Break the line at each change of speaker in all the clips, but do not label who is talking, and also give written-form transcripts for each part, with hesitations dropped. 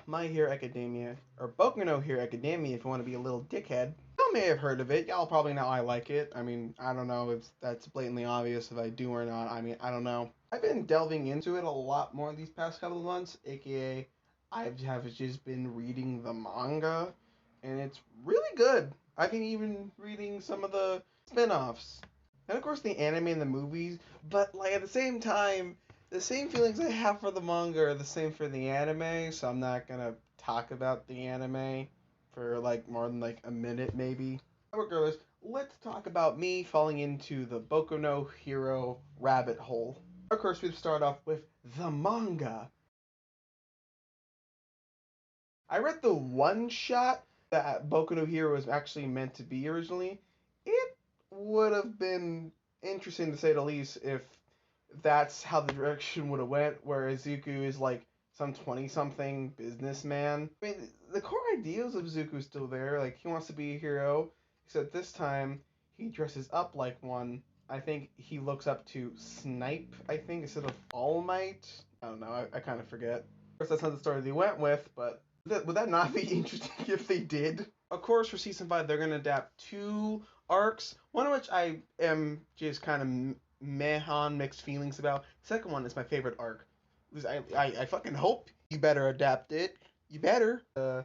My Hero Academia, or Boku no Hero Academia if you want to be a little dickhead. Y'all may have heard of it. Y'all probably know I like it. I mean, I don't know if that's blatantly obvious if I do or not. I mean, I don't know. I've been delving into it a lot more these past couple of months, aka have just been reading the manga, and it's really good. I've been even reading some of the spin-offs. And of course the anime and the movies, but like at the same time, the same feelings I have for the manga are the same for the anime, so I'm not gonna talk about the anime for like more than like a minute maybe. Regardless, let's talk about me falling into the Boku no Hero rabbit hole. Of course, we start off with the manga. I read the one shot that Boku no Hero was actually meant to be originally. It would have been interesting to say the least if that's how the direction would have went, where Izuku is like some 20-something businessman. I mean, the core ideals of Izuku is still there. Like, he wants to be a hero, except this time he dresses up like one. I think he looks up to Snipe, I think, instead of All Might. I don't know, I kind of forget. Of course, that's not the story they went with, but would that not be interesting if they did? Of course, for season 5, they're going to adapt two arcs, one of which I am just kind of meh on, mixed feelings about. The second one is my favorite arc. I fucking hope you better adapt it. You better. I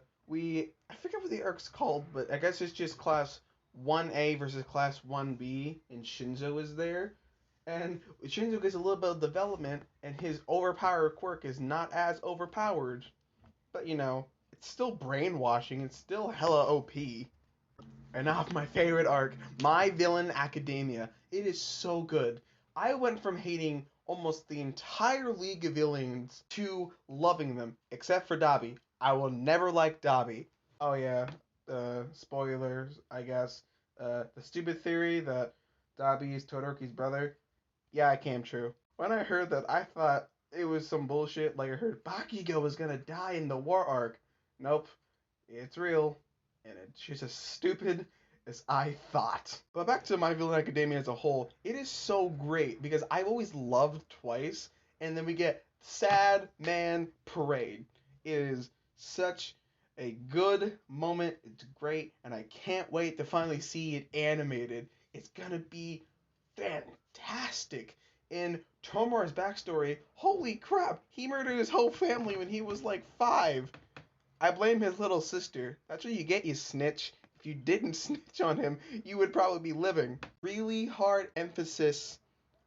forget what the arc's called, but I guess it's just class 1A versus class 1B, and Shinzo is there. And Shinzo gets a little bit of development, and his overpowered quirk is not as overpowered. But it's still brainwashing. It's still hella OP. And now my favorite arc, My Villain Academia. It is so good. I went from hating almost the entire League of Villains to loving them, except for Dabi. I will never like Dabi. Oh yeah, spoilers, I guess. The stupid theory that Dabi is Todoroki's brother. Yeah, it came true. When I heard that, I thought it was some bullshit. Like I heard Bakugo was gonna die in the war arc. Nope, it's real, and it's just as stupid as I thought. But back to My Villain Academia as a whole, it is so great because I've always loved Twice, and then we get Sad Man Parade. It is such a good moment. It's great, and I can't wait to finally see it animated. It's gonna be fantastic. In Tomura's backstory, holy crap, he murdered his whole family when he was like 5. I blame his little sister. That's what you get, you snitch. If you didn't snitch on him, you would probably be living. Really hard emphasis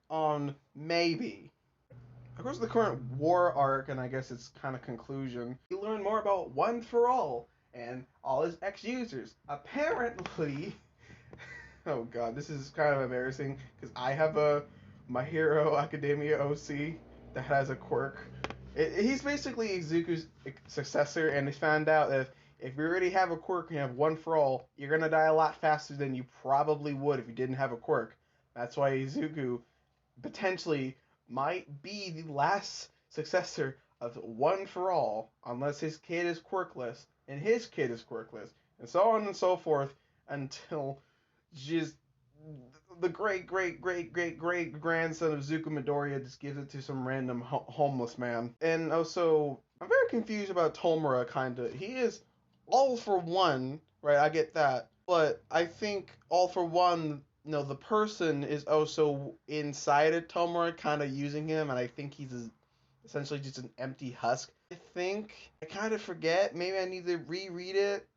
on maybe. Of course, the current war arc, and I guess it's kind of conclusion, you learn more about One for All and all his ex-users. Apparently, oh god, this is kind of embarrassing because I have a My Hero Academia OC that has a quirk. He's basically Izuku's successor, and they found out that if you already have a quirk and you have One for All, you're gonna die a lot faster than you probably would if you didn't have a quirk. That's why Izuku potentially might be the last successor of One for All, unless his kid is quirkless, and his kid is quirkless, and so on and so forth until just the great grandson of Zuko Midoriya just gives it to some random homeless man. And also, I'm very confused about Tomura, kinda. He is all for one, right? I get that. But I think all for one, the person is also inside of Tomura, kind of using him, and I think he's essentially just an empty husk. I think I kind of forget. Maybe I need to reread it.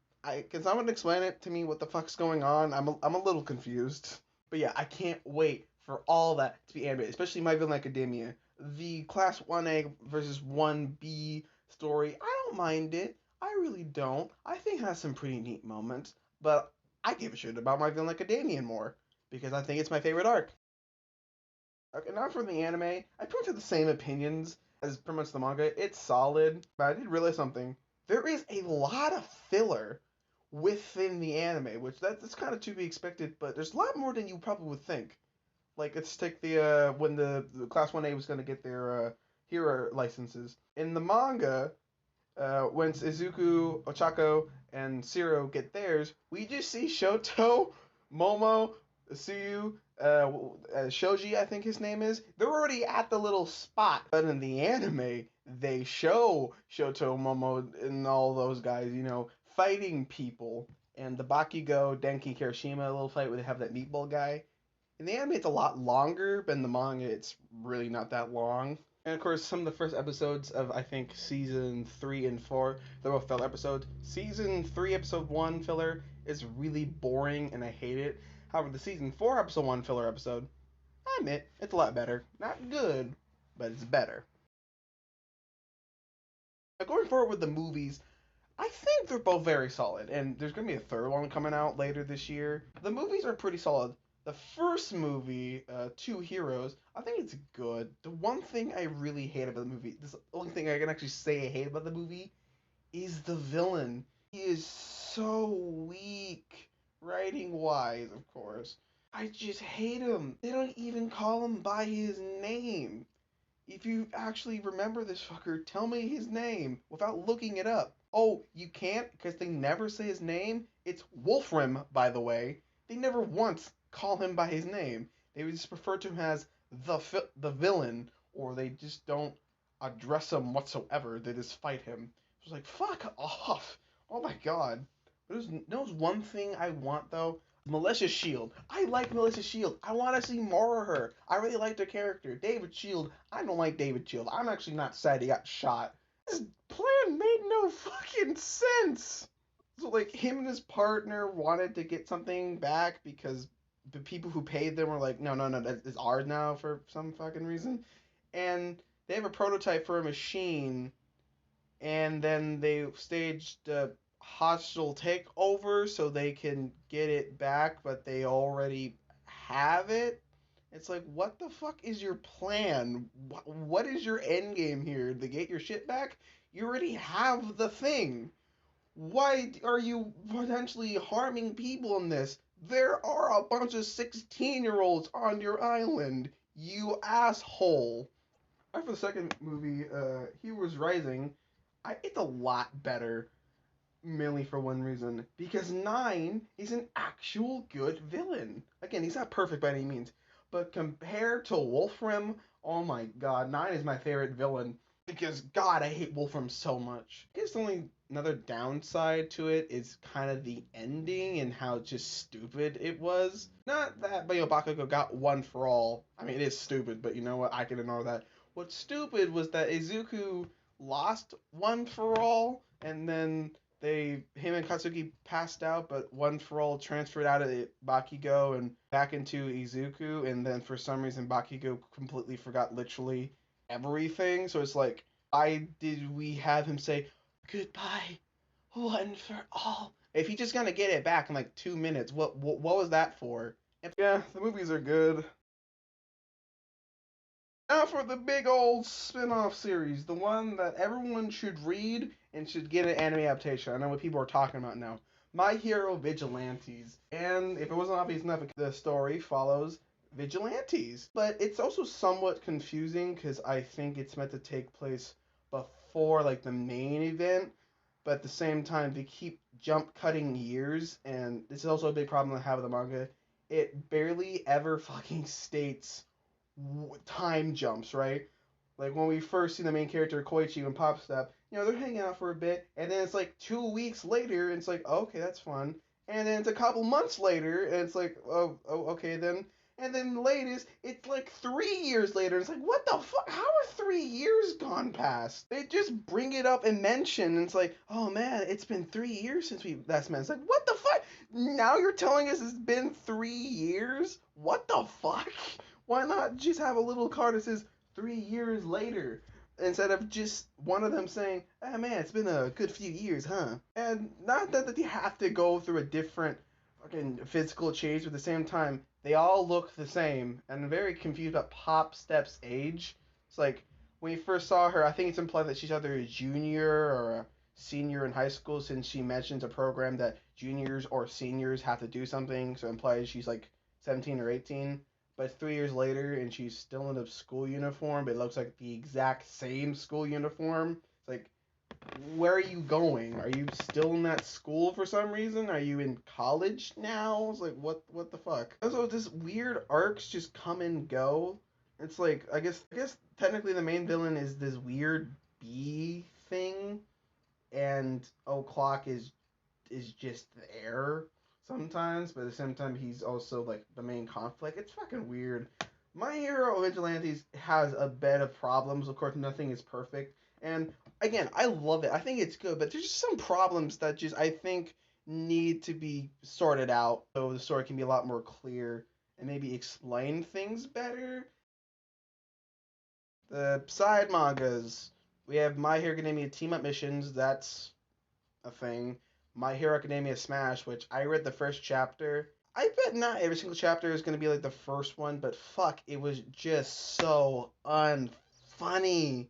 Can someone explain it to me what the fuck's going on? I'm a little confused. But yeah, I can't wait for all that to be animated, especially My Villain Academia. The Class 1A versus 1B story, I don't mind it. I really don't. I think it has some pretty neat moments, but I give a shit about My Villain Academia more, because I think it's my favorite arc. Okay, now for the anime, I pretty much have the same opinions as pretty much the manga. It's solid, but I did realize something. There is a lot of filler within the anime, which that's kind of to be expected, but there's a lot more than you probably would think. Like, let's take the when the Class 1A was going to get their hero licenses. In the manga, when Izuku, Ochako, and Shiro get theirs, we just see Shoto, Momo, Suyu, Shoji, I think his name is. They're already at the little spot, but in the anime, they show Shoto Momo and all those guys, fighting people. And the Bakugo Denki Kirishima little fight where they have that meatball guy. In the anime, it's a lot longer, but in the manga, it's really not that long. And of course, some of the first episodes of I think season 3 and 4, they're both filler episodes. Season 3, episode 1 filler is really boring, and I hate it. However, the season 4, episode 1 filler episode, I admit it's a lot better. Not good, but it's better. Now, going forward with the movies, I think they're both very solid, and there's gonna be a third one coming out later this year. The movies are pretty solid. The first movie, Two Heroes, I think it's good. The one thing I really hate about the movie, this only thing I can actually say I hate about the movie, is the villain. He is so weak, writing wise, of course. I just hate him. They don't even call him by his name. If you actually remember this fucker, tell me his name without looking it up. Oh, you can't because they never say his name? It's Wolfram, by the way. They never once call him by his name. They would just refer to him as the villain, or they just don't address him whatsoever. They just fight him. It's like, fuck off. Oh my god. There's one thing I want, though. Melissa Shield. I like Melissa Shield. I want to see more of her. I really like the character. David Shield. I don't like David Shield. I'm actually not sad he got shot. This plan made no fucking sense. So, like, him and his partner wanted to get something back because the people who paid them were like, no, no, no, it's ours now for some fucking reason. And they have a prototype for a machine, and then they staged a hostile takeover so they can get it back, but they already have it. It's like, what the fuck is your plan? What is your end game here? To get your shit back? You already have the thing. Why are you potentially harming people in this? There are a bunch of 16-year-olds on your island, you asshole. After the second movie, Heroes Rising, it's a lot better, mainly for one reason. Because Nine is an actual good villain. Again, he's not perfect by any means. But compared to Wolfram, oh my god, Nine is my favorite villain. Because, god, I hate Wolfram so much. I guess the only another downside to it is kind of the ending and how just stupid it was. Not that, but Bakugo got one for all. I mean, it is stupid, but you know what? I can ignore that. What's stupid was that Izuku lost one for all, and then him and Katsuki passed out, but one for all transferred out of Bakugo and back into Izuku, and then for some reason Bakugo completely forgot literally everything. So it's like, why did we have him say goodbye, one for all? If he just gonna get it back in like 2 minutes, what was that for? And yeah, the movies are good. Now for the big old spin-off series, the one that everyone should read and should get an anime adaptation. I know what people are talking about now. My Hero Vigilantes. And if it wasn't obvious enough, the story follows vigilantes. But it's also somewhat confusing because I think it's meant to take place before like the main event, but at the same time they keep jump cutting years, and this is also a big problem I have with the manga. It barely ever fucking states time jumps, right? Like when we first see the main character Koichi and Pop Step, they're hanging out for a bit, and then it's like 2 weeks later, and it's like, oh, okay, that's fun. And then it's a couple months later, and it's like, oh, okay then. And then the latest, it's like 3 years later. It's like, what the fuck? How are 3 years gone past? They just bring it up and mention, and it's like, oh man, it's been 3 years since we last met. It's like, what the fuck? Now you're telling us it's been 3 years? What the fuck? Why not just have a little card that says 3 years later instead of just one of them saying, "Ah man, it's been a good few years, huh?" And not that they have to go through a different fucking physical change, but at the same time, they all look the same. And I'm very confused about Pop Step's age. It's like when you first saw her, I think it's implied that she's either a junior or a senior in high school, since she mentions a program that juniors or seniors have to do something, so it implies she's like 17 or 18. But it's 3 years later and she's still in a school uniform, but it looks like the exact same school uniform. It's like, where are you going? Are you still in that school for some reason? Are you in college now? It's like what the fuck? Also, this weird arcs just come and go. It's like I guess technically the main villain is this weird bee thing, and O'Clock is just there sometimes, but at the same time he's also like the main conflict. It's fucking weird. My Hero Vigilantes has a bed of problems. Of course, nothing is perfect, and again, I love it. I think it's good, but there's just some problems that just I think need to be sorted out so the story can be a lot more clear and maybe explain things better. The side mangas, we have My Hero Academia Team Up Missions. That's a thing. My Hero Academia Smash, which I read the first chapter. I bet not every single chapter is going to be like the first one, but fuck, it was just so unfunny.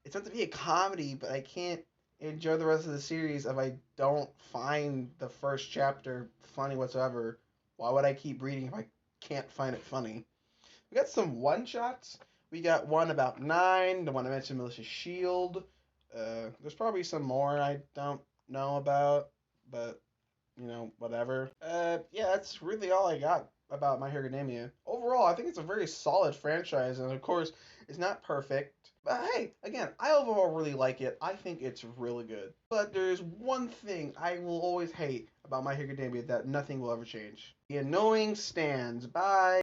It's meant to be a comedy, but I can't enjoy the rest of the series if I don't find the first chapter funny whatsoever. Why would I keep reading if I can't find it funny? We got some one shots. We got one about Nine, the one I mentioned, Melissa Shield. There's probably some more I don't know about, but whatever. Yeah, that's really all I got about My Hero Academia. Overall, I think it's a very solid franchise, and of course, it's not perfect. But hey, again, I overall really like it. I think it's really good. But there's one thing I will always hate about My Hero Academia that nothing will ever change. The annoying stands. Bye.